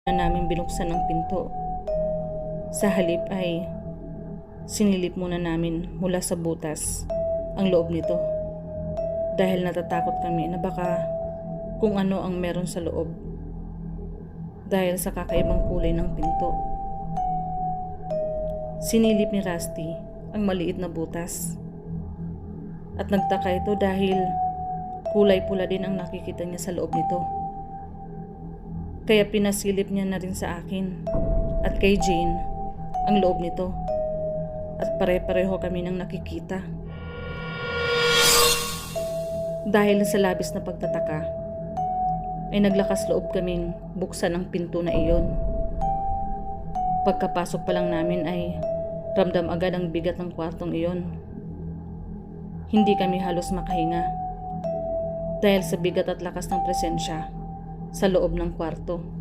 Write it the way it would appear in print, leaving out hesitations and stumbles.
na namin binuksan ang pinto. Sa halip ay sinilip muna namin mula sa butas ang loob nito dahil natatakot kami na baka kung ano ang meron sa loob dahil sa kakaibang kulay ng pinto. Sinilip ni Rusty ang maliit na butas at nagtaka ito dahil kulay pula din ang nakikita niya sa loob nito. Kaya pinasilip niya na rin sa akin at kay Jane ang loob nito at pare-pareho kami nang nakikita. Dahil sa labis na pagtataka ay naglakas loob kaming buksan ang pinto na iyon. Pagkapasok pa lang namin ay ramdam agad ang bigat ng kwartong iyon. Hindi kami halos makahinga dahil sa bigat at lakas ng presensya sa loob ng kwarto.